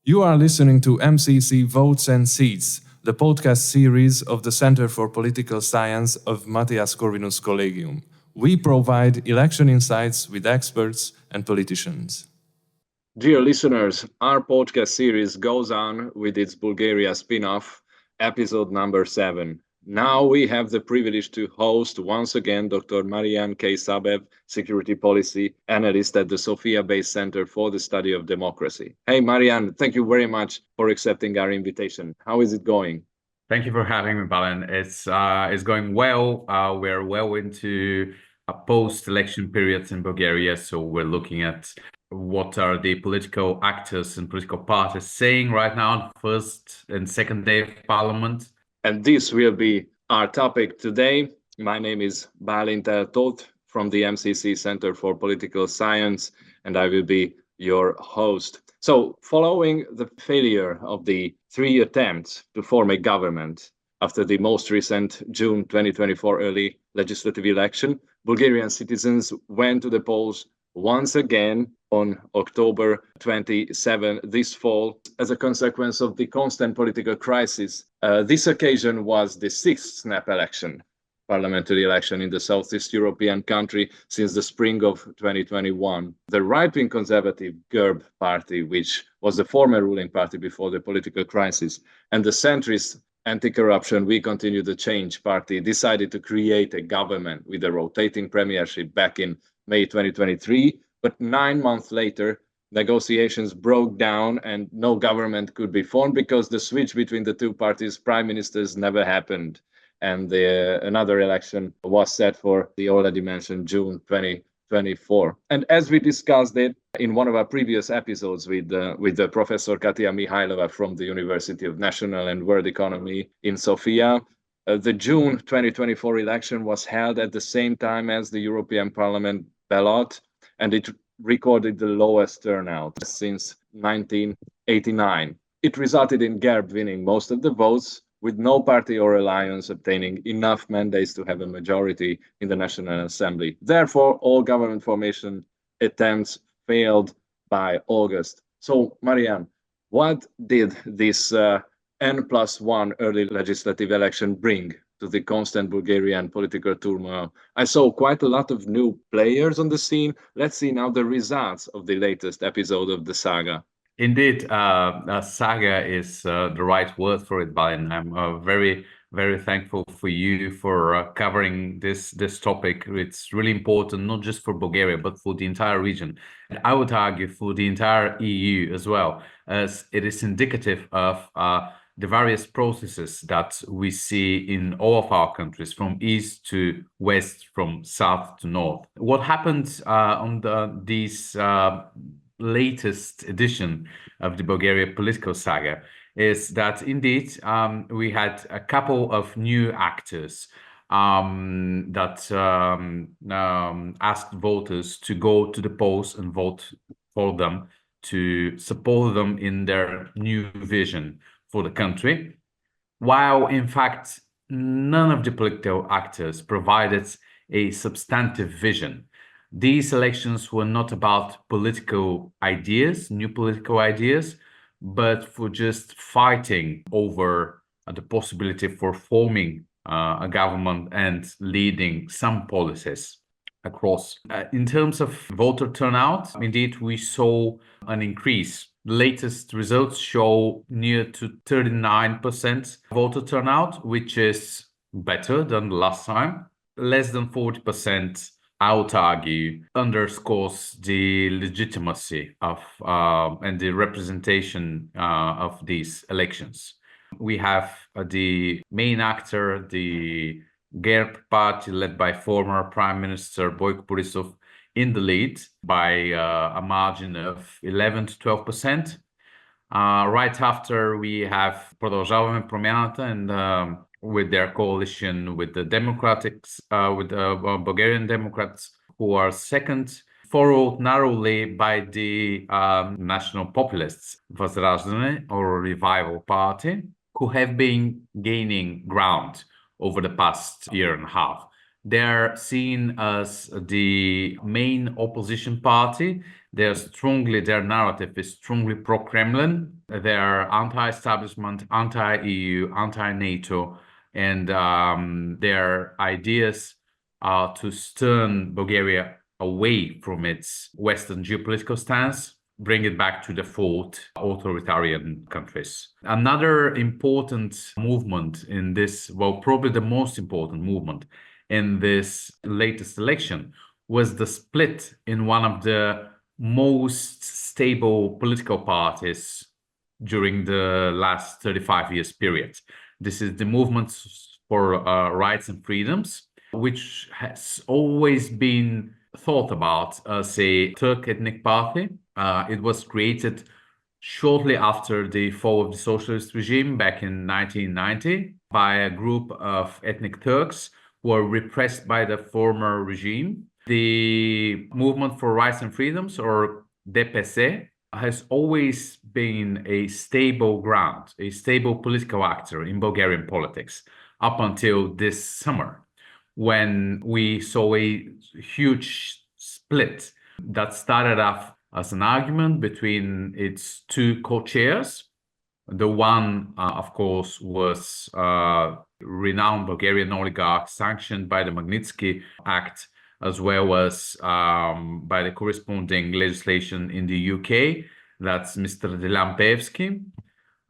You are listening to MCC Votes and Seats, the podcast series of the Center for Political Science of Mathias Corvinus Collegium. We provide election insights with experts and politicians. Dear listeners, our podcast series goes on with its Bulgaria spin-off, episode number 7. Now we have the privilege to host once again Dr. Mariyan K. Sabev, security policy analyst at the Sofia-based Center for the Study of Democracy. Hey Mariyan, thank you very much for accepting our invitation. How is it going? Thank you for having me, Balan. It's going well. We're well into a post-election periods in Bulgaria, so we're looking at what are the political actors and political parties saying right now on the first and second day of parliament. And this will be our topic today. My name is Balint Toth from the MCC Center for Political Science, and I will be your host. So, following the failure of the 3 attempts to form a government after the most recent June 2024 early legislative election, Bulgarian citizens went to the polls once again on October 27 this fall as a consequence of the constant political crisis. This occasion was the 6th snap election, parliamentary election in the Southeast European country since the spring of 2021. The right-wing conservative GERB party, which was the former ruling party before the political crisis, and the centrist anti-corruption We Continue the Change party decided to create a government with a rotating premiership back in May 2023, but 9 months later, negotiations broke down and no government could be formed because the switch between the two parties' prime ministers never happened. And another election was set for the already mentioned June 2024. And as we discussed it in one of our previous episodes with the Professor Katia Mihailova from the University of National and World Economy in Sofia, the June 2024 election was held at the same time as the European Parliament ballot, and it recorded the lowest turnout since 1989. It resulted in GERB winning most of the votes, with no party or alliance obtaining enough mandates to have a majority in the National Assembly. Therefore, all government formation attempts failed by August. So, Mariyan, what did this N+1 early legislative election bring to the constant Bulgarian political turmoil? I saw quite a lot of new players on the scene. Let's see now the results of the latest episode of the saga. Indeed, saga is the right word for it, Balan. I'm very, very thankful for you for covering this topic. It's really important, not just for Bulgaria, but for the entire region. And I would argue for the entire EU as well, as it is indicative of the various processes that we see in all of our countries, from east to west, from south to north. What happened on these latest edition of the Bulgaria political saga is that indeed we had a couple of new actors that asked voters to go to the polls and vote for them, to support them in their new vision for the country, while in fact none of the political actors provided a substantive vision. These elections were not about political ideas, new political ideas, but for just fighting over the possibility for forming a government and leading some policies across. In terms of voter turnout, indeed, we saw an increase. The latest results show near to 39% voter turnout, which is better than the last time. Less than 40%, I would argue, underscores the legitimacy of and the representation of these elections. We have the main actor, the GERB party, led by former Prime Minister Boyko Borisov, in the lead by a margin of 11 to 12%. Right after, we have Продължаваме промяната and with their coalition with the Democrats, with the Bulgarian Democrats, who are second, followed narrowly by the National Populists, Възраждане or Revival Party, who have been gaining ground over the past year and a half. They're seen as the main opposition party. Their narrative is strongly pro-Kremlin. They're anti-establishment, anti-EU, anti-NATO, and their ideas are to turn Bulgaria away from its Western geopolitical stance, bring it back to default authoritarian countries. Another important movement in this, well, probably the most important movement in this latest election, was the split in one of the most stable political parties during the last 35 years period. This is the Movement for Rights and Freedoms, which has always been thought about as a Turk ethnic party. It was created shortly after the fall of the socialist regime back in 1990 by a group of ethnic Turks who were repressed by the former regime. The Movement for Rights and Freedoms, or DPS, has always been a stable ground, a stable political actor in Bulgarian politics up until this summer, when we saw a huge split that started off as an argument between its two co-chairs. The one, of course, was renowned Bulgarian oligarch sanctioned by the Magnitsky Act, as well as by the corresponding legislation in the UK. That's Mr. Delampevsky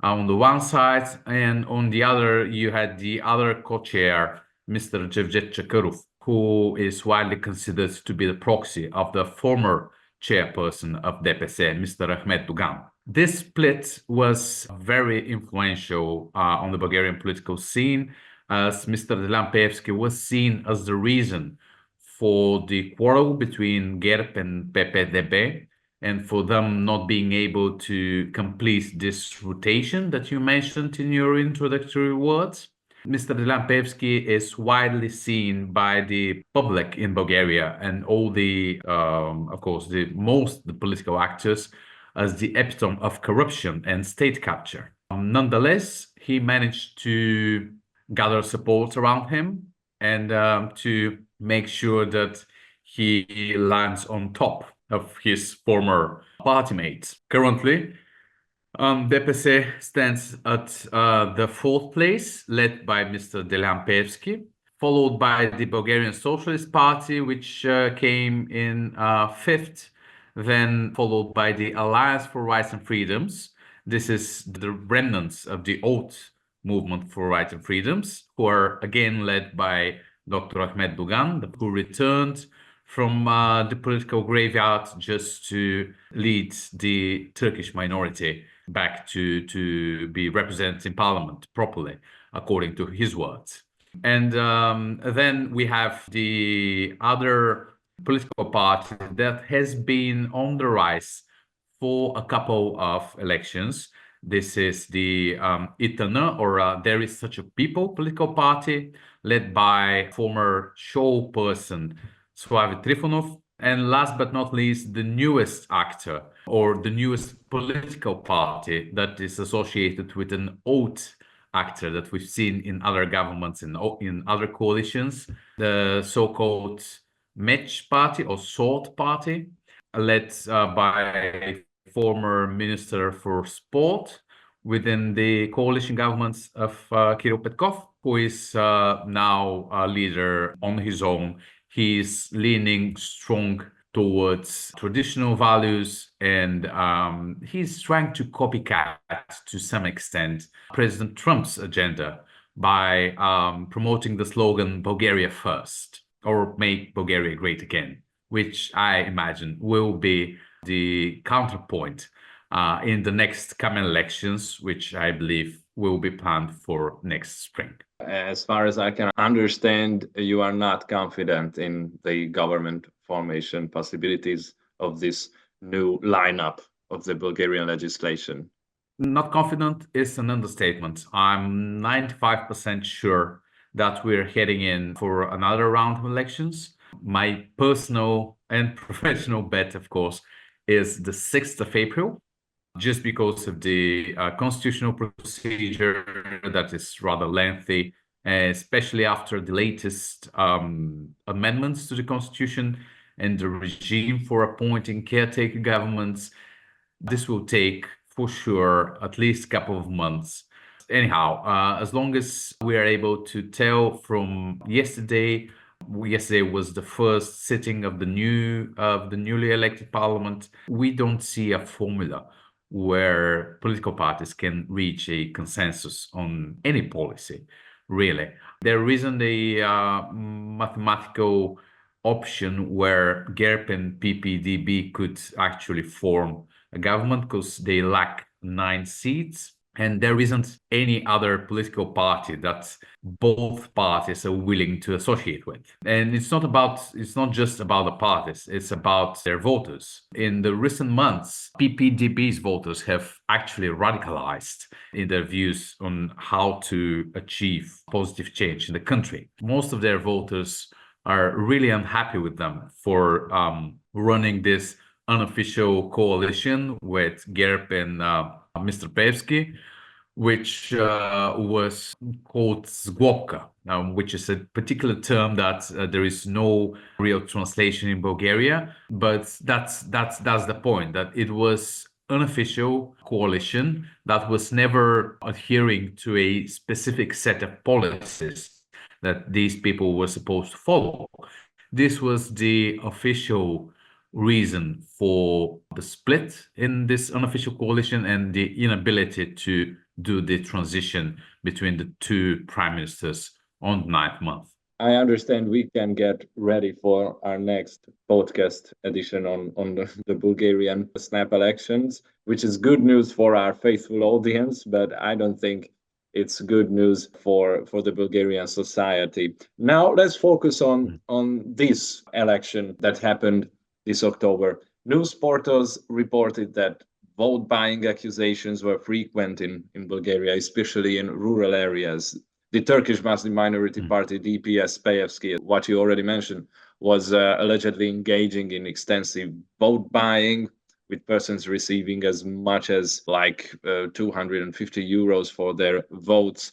on the one side, and on the other, you had the other co-chair, Mr. Cevdet Çakırov, who is widely considered to be the proxy of the former chairperson of DPS, Mr. Ahmet Dugan. This split was very influential on the Bulgarian political scene, as Mr. Delampevsky was seen as the reason for the quarrel between GERB and PPDB, and for them not being able to complete this rotation that you mentioned in your introductory words. Mr. Delampevsky is widely seen by the public in Bulgaria and all the, of course, the political actors as the epitome of corruption and state capture. Nonetheless, he managed to gather support around him and to make sure that he lands on top of his former party mates. Currently, DPS stands at the fourth place, led by Mr. Delampevsky, followed by the Bulgarian Socialist Party, which came in fifth, then followed by the Alliance for Rights and Freedoms. This is the remnants of the old Movement for Rights and Freedoms, who are again led by Dr. Ahmet Dugan, who returned from the political graveyard just to lead the Turkish minority back to be represented in parliament properly, according to his words. And then we have the other political party that has been on the rise for a couple of elections. This is the ITN, or There Is Such a People political party, led by former show person Suave Trifonov, and last but not least, the newest actor, or the newest political party that is associated with an old actor that we've seen in other governments and in other coalitions, the so-called Match Party or Sword Party, led by former Minister for Sport within the coalition governments of Kirill Petkov, who is now a leader on his own. He's leaning strong towards traditional values, and he's trying to copycat to some extent President Trump's agenda by promoting the slogan Bulgaria first, or Make Bulgaria Great Again, which I imagine will be the counterpoint in the next coming elections, which I believe will be planned for next spring. As far as I can understand, you are not confident in the government formation possibilities of this new lineup of the Bulgarian legislation. Not confident is an understatement. I'm 95% sure that we're heading in for another round of elections. My personal and professional bet, of course, is the 6th of April, just because of the constitutional procedure that is rather lengthy especially after the latest amendments to the constitution and the regime for appointing caretaker governments. This will take, for sure, at least a couple of months. Anyhow, as long as we are able to tell from yesterday was the first sitting of the newly elected parliament, we don't see a formula where political parties can reach a consensus on any policy, really. There isn't a mathematical option where GERP and PPDB could actually form a government because they lack 9 seats. And there isn't any other political party that both parties are willing to associate with. And it's not just about the parties, it's about their voters. In the recent months, PPDB's voters have actually radicalized in their views on how to achieve positive change in the country. Most of their voters are really unhappy with them for running this unofficial coalition with GERP and Mr. Pevsky, which was called Zglobka, which is a particular term that there is no real translation in Bulgaria, but that's the point, that it was unofficial coalition that was never adhering to a specific set of policies that these people were supposed to follow. This was the official reason for the split in this unofficial coalition and the inability to do the transition between the two prime ministers on the 9th month. I understand we can get ready for our next podcast edition on the Bulgarian snap elections, which is good news for our faithful audience, but I don't think it's good news for the Bulgarian society. Now let's focus on this election that happened this October. News portals reported that vote buying accusations were frequent in Bulgaria, especially in rural areas. The Turkish Muslim minority party DPS Pevsky, what you already mentioned, was allegedly engaging in extensive vote buying, with persons receiving as much as like 250 euros for their votes.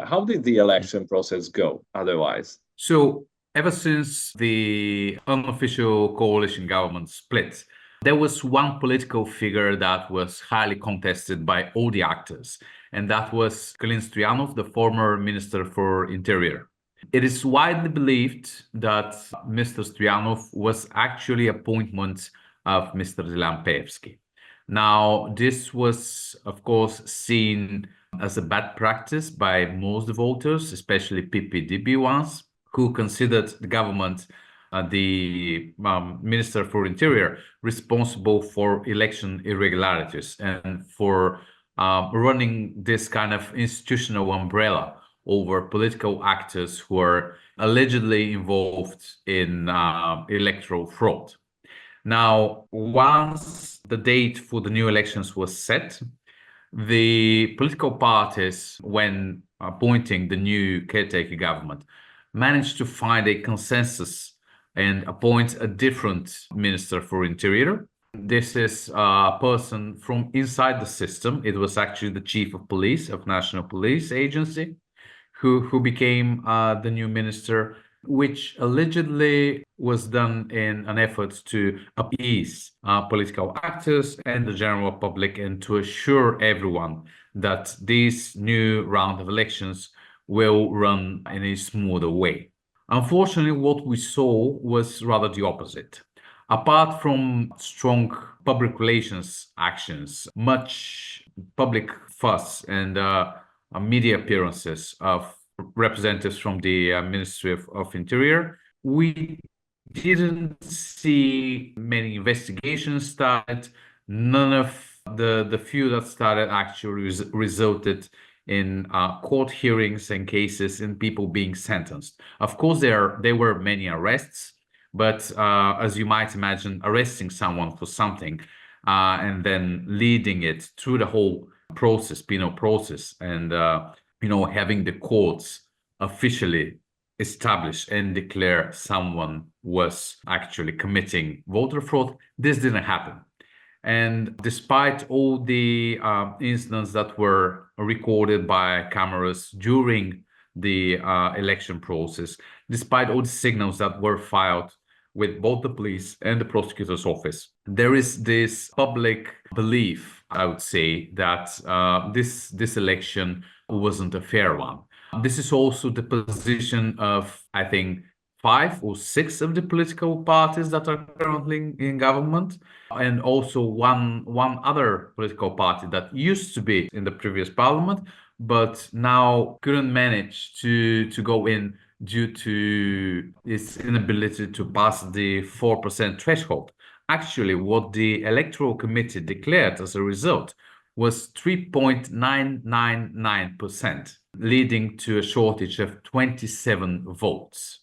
How did the election process go otherwise? So ever since the unofficial coalition government split, there was one political figure that was highly contested by all the actors, and that was Călin Stoianov, the former Minister for Interior. It is widely believed that Mr. Stoianov was actually an appointment of Mr. Delan Pevsky. Now, this was, of course, seen as a bad practice by most voters, especially PPDB ones, who considered the government, the Minister for Interior, responsible for election irregularities and for running this kind of institutional umbrella over political actors who are allegedly involved in electoral fraud. Now, once the date for the new elections was set, the political parties, when appointing the new caretaker government, managed to find a consensus and appoint a different Minister for Interior. This is a person from inside the system. It was actually the Chief of Police of National Police Agency who became the new minister, which allegedly was done in an effort to appease political actors and the general public and to assure everyone that this new round of elections will run in a smoother way. Unfortunately, what we saw was rather the opposite. Apart from strong public relations actions, much public fuss and media appearances of representatives from the Ministry of Interior, we didn't see many investigations started. None of the few that started actually resulted in court hearings and cases and people being sentenced. Of course, there were many arrests, but as you might imagine, arresting someone for something and then leading it through the whole process, penal process, and having the courts officially establish and declare someone was actually committing voter fraud, this didn't happen. And despite all the incidents that were recorded by cameras during the election process, despite all the signals that were filed with both the police and the prosecutor's office. There is this public belief, I would say, that this election wasn't a fair one. This is also the position of, I think, 5 or 6 of the political parties that are currently in government, and also one other political party that used to be in the previous parliament, but now couldn't manage to go in due to its inability to pass the 4% threshold. Actually, what the Electoral Committee declared as a result was 3.999%, leading to a shortage of 27 votes.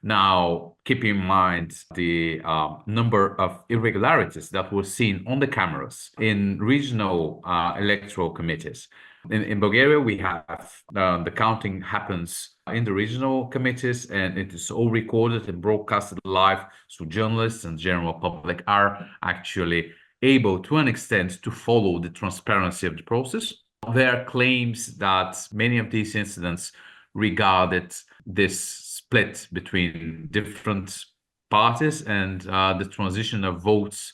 Now, keep in mind the number of irregularities that were seen on the cameras in regional electoral committees. In Bulgaria, we have the counting happens in the regional committees, and it is all recorded and broadcasted live, so journalists and general public are actually able to an extent to follow the transparency of the process. There are claims that many of these incidents regarded this split between different parties and the transition of votes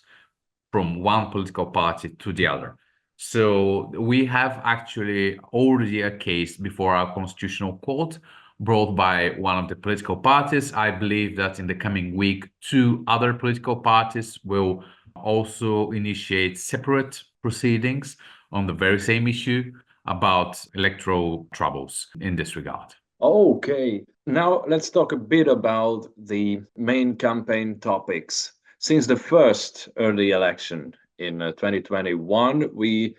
from one political party to the other. So we have actually already a case before our constitutional court brought by one of the political parties. I believe that in the coming week, 2 other political parties will also initiate separate proceedings on the very same issue about electoral troubles in this regard. Okay, now let's talk a bit about the main campaign topics. Since the first early election in 2021, we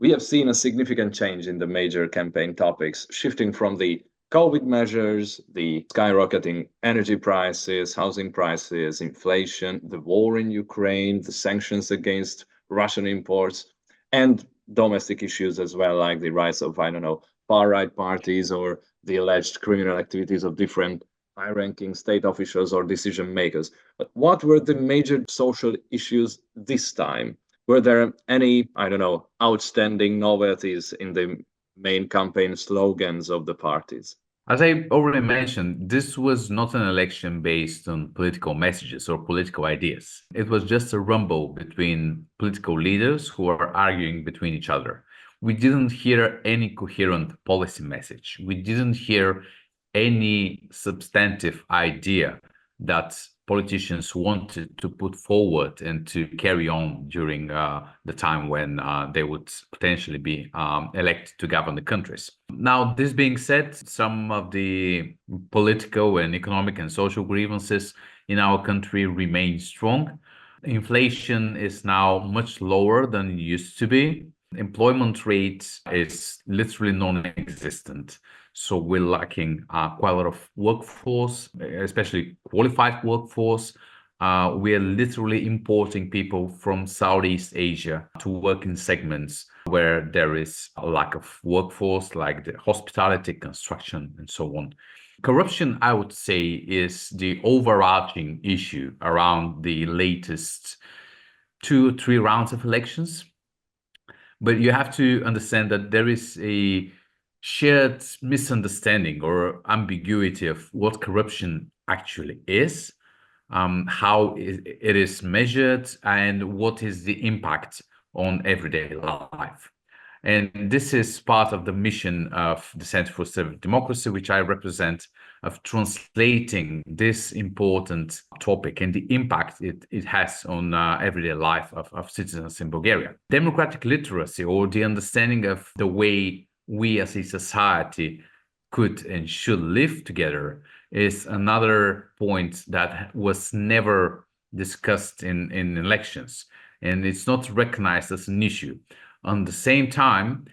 have seen a significant change in the major campaign topics, shifting from the COVID measures, the skyrocketing energy prices, housing prices, inflation, the war in Ukraine, the sanctions against Russian imports, and domestic issues as well, like the rise of, I don't know, far-right parties or the alleged criminal activities of different high-ranking state officials or decision makers. But what were the major social issues this time? Were there any, I don't know, outstanding novelties in the main campaign slogans of the parties? As I already mentioned, this was not an election based on political messages or political ideas. It was just a rumble between political leaders who are arguing between each other. We didn't hear any coherent policy message. We didn't hear any substantive idea that politicians wanted to put forward and to carry on during the time when they would potentially be elected to govern the countries. Now, this being said, some of the political and economic and social grievances in our country remain strong. Inflation is now much lower than it used to be. Employment rate is literally non-existent. So we're lacking quite a lot of workforce, especially qualified workforce. We are literally importing people from Southeast Asia to work in segments where there is a lack of workforce, like the hospitality, construction, and so on. Corruption, I would say, is the overarching issue around the latest 2 or 3 rounds of elections. But you have to understand that there is a shared misunderstanding or ambiguity of what corruption actually is, how it is measured, and what is the impact on everyday life. And this is part of the mission of the Center for Civic Democracy, which I represent, of translating this important topic and the impact it has on everyday life of citizens in Bulgaria. Democratic literacy, or the understanding of the way we as a society could and should live together, is another point that was never discussed in elections, and it's not recognized as an issue. On the same time,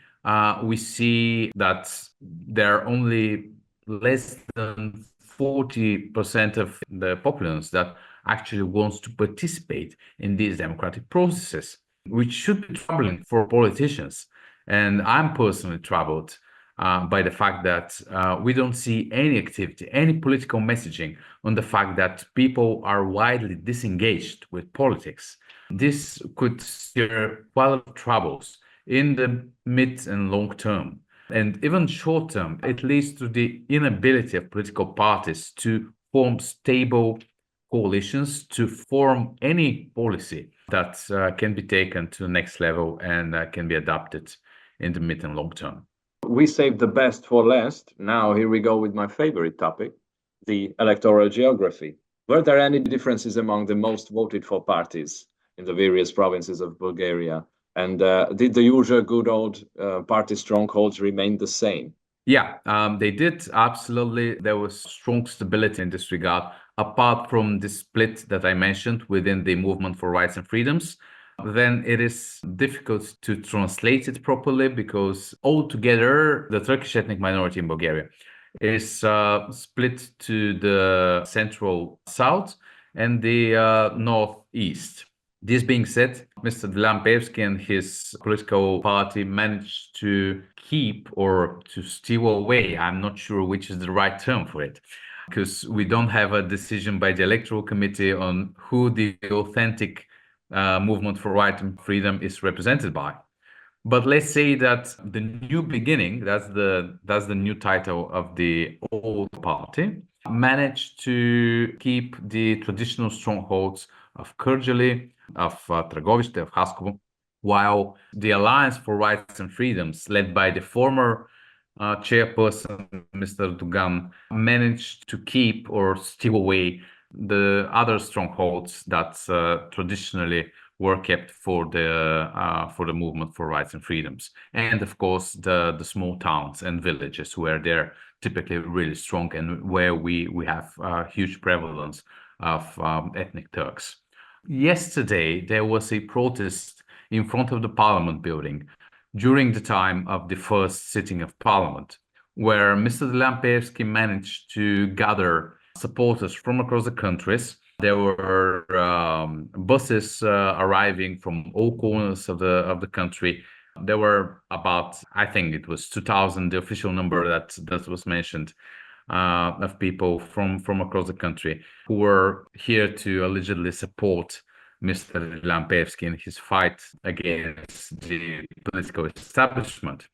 we see that there are only less than 40% of the populace that actually wants to participate in these democratic processes, which should be troubling for politicians. And I'm personally troubled by the fact that we don't see any activity, any political messaging on the fact that people are widely disengaged with politics. This could stir quite a lot of troubles in the mid and long term. And even short term, it leads to the inability of political parties to form stable coalitions, to form any policy that can be taken to the next level and can be adopted in the mid and long term. We saved the best for last. Now, here we go with my favorite topic, the electoral geography. Were there any differences among the most voted for parties in the various provinces of Bulgaria? And did the usual good old party strongholds remain the same? Yeah, they did. Absolutely. There was strong stability in this regard, apart from the split that I mentioned within the movement for rights and freedoms. Then it is difficult to translate it properly because altogether the Turkish ethnic minority in Bulgaria is split to the central south and the northeast. This being said, Mr. Delampevsky and his political party managed to keep or to steal away, I'm not sure which is the right term for it, because we don't have a decision by the electoral committee on who the authentic movement for right and freedom is represented by. But let's say that the new beginning, that's the new title of the old party, managed to keep the traditional strongholds of Kırjali, of Târgoviște, of Haskovo, while the Alliance for Rights and Freedoms, led by the former chairperson, Mr. Dugan, managed to keep or steal away the other strongholds that traditionally were kept for the movement for rights and freedoms, and of course the small towns and villages where they're typically really strong and where we have a huge prevalence of ethnic Turks. Yesterday there was a protest in front of the Parliament building during the time of the first sitting of Parliament, where Mr. Delampevsky managed to gather supporters from across the countries. There were buses arriving from all corners of the country. There were about, I think it was 2,000, the official number that was mentioned, of people from across the country who were here to allegedly support Mr. Delampevsky in his fight against the political establishment.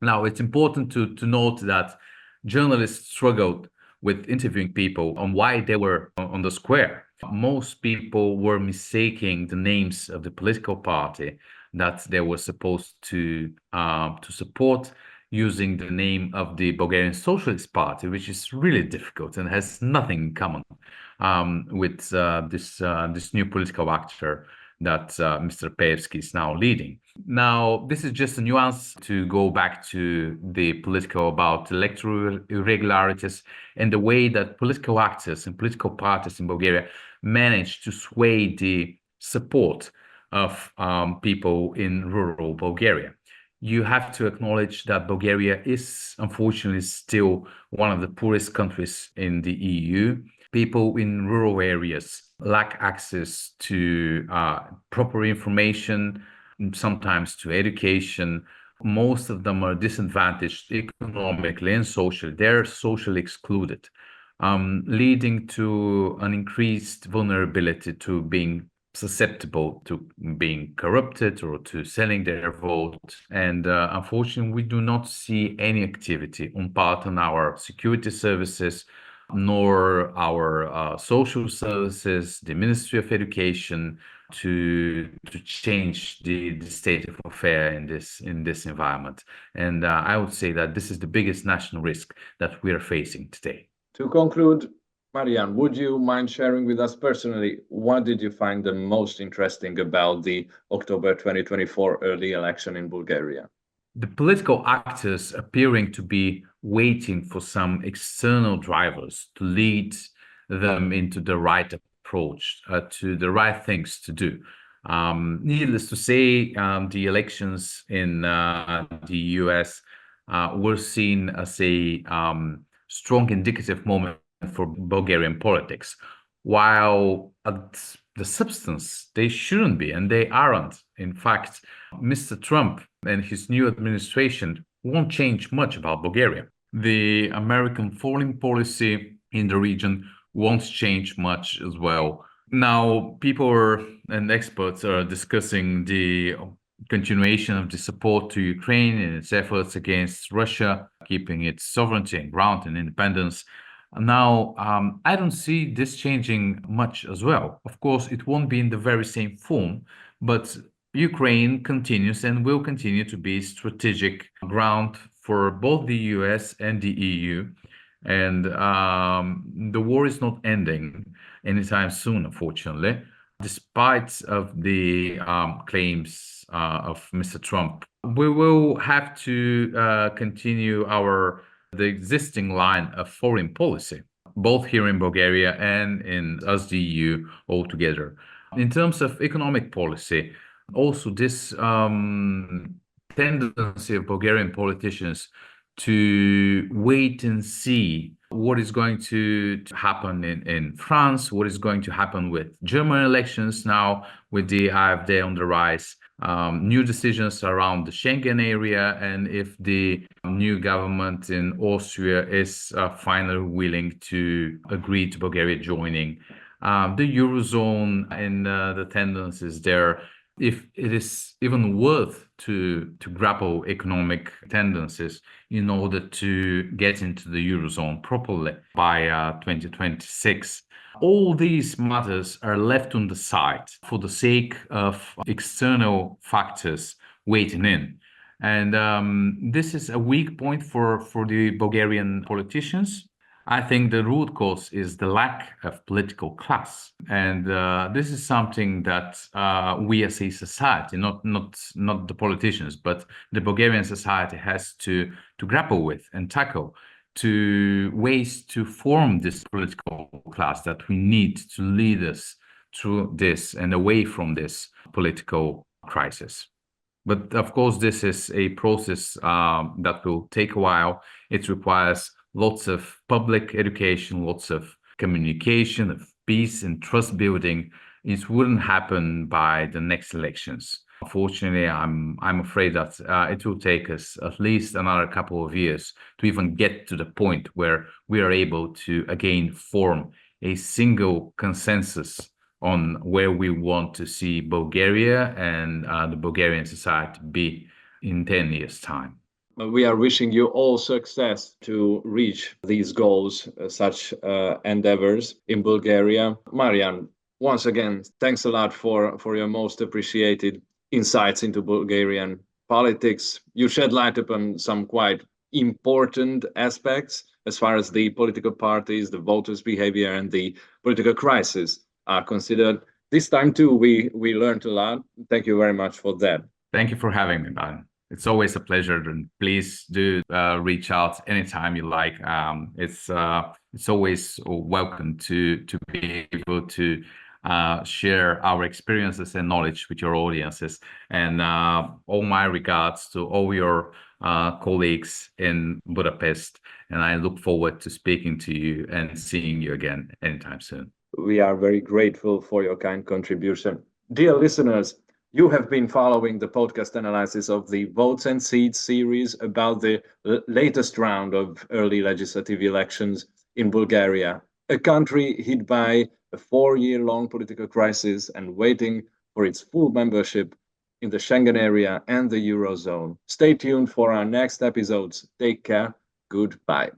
Now, it's important to note that journalists struggled with interviewing people on why they were on the square. Most people were mistaking the names of the political party that they were supposed to support, using the name of the Bulgarian Socialist Party, which is really difficult and has nothing in common with this new political actor that Mr. Peevski is now leading. Now, this is just a nuance to go back to the political about electoral irregularities and the way that political actors and political parties in Bulgaria managed to sway the support of people in rural Bulgaria. You have to acknowledge that Bulgaria is unfortunately still one of the poorest countries in the EU. People in rural areas lack access to proper information, sometimes to education. Most of them are disadvantaged economically and socially. They're socially excluded, leading to an increased vulnerability to being susceptible to being corrupted or to selling their vote. And unfortunately, we do not see any activity on part of our security services, nor our social services, the Ministry of Education, to change the state of affair in this environment. And I would say that this is the biggest national risk that we are facing today. To conclude, Mariyan, would you mind sharing with us personally, what did you find the most interesting about the October 2024 early election in Bulgaria? The political actors appearing to be waiting for some external drivers to lead them into the right approach, to the right things to do. Needless to say, the elections in the US were seen as a strong indicative moment for Bulgarian politics, while at the substance they shouldn't be, and they aren't. In fact, Mr. Trump and his new administration won't change much about Bulgaria. The American foreign policy in the region won't change much as well. Now, people and experts are discussing the continuation of the support to Ukraine in its efforts against Russia, keeping its sovereignty and ground and independence. Now, I don't see this changing much as well. Of course, it won't be in the very same form, but Ukraine continues and will continue to be strategic ground for both the US and the EU. And the war is not ending anytime soon, unfortunately, despite of the claims of Mr. Trump. We will have to continue the existing line of foreign policy, both here in Bulgaria and in as the EU altogether. In terms of economic policy, also this tendency of Bulgarian politicians to wait and see what is going to happen in France, what is going to happen with German elections now with the AfD on the rise, new decisions around the Schengen area, and if the new government in Austria is finally willing to agree to Bulgaria joining the Eurozone and the tendencies there, if it is even worth to grapple economic tendencies in order to get into the Eurozone properly by 2026. All these matters are left on the side for the sake of external factors waiting in. And this is a weak point for the Bulgarian politicians. I think the root cause is the lack of political class, and this is something that we as a society, not the politicians, but the Bulgarian society has to grapple with and tackle, to ways to form this political class that we need to lead us through this and away from this political crisis. But of course, this is a process that will take a while. It requires lots of public education, lots of communication, of peace and trust building. It wouldn't happen by the next elections. Unfortunately, I'm afraid that it will take us at least another couple of years to even get to the point where we are able to again form a single consensus on where we want to see Bulgaria and the Bulgarian society be in 10 years' time. We are wishing you all success to reach these goals, such endeavors in Bulgaria. Mariyan, once again, thanks a lot for your most appreciated insights into Bulgarian politics. You shed light upon some quite important aspects as far as the political parties, the voters' behavior, and the political crisis are considered. This time too, we learned a lot. Thank you very much for that. Thank you for having me, Mariyan. It's always a pleasure, and please do reach out anytime you like. It's always welcome to be able to share our experiences and knowledge with your audiences. And all my regards to all your colleagues in Budapest. And I look forward to speaking to you and seeing you again anytime soon. We are very grateful for your kind contribution. Dear listeners, you have been following the podcast analysis of the Votes and Seats series about the latest round of early legislative elections in Bulgaria, a country hit by a 4-year-long political crisis and waiting for its full membership in the Schengen area and the Eurozone. Stay tuned for our next episodes. Take care. Goodbye.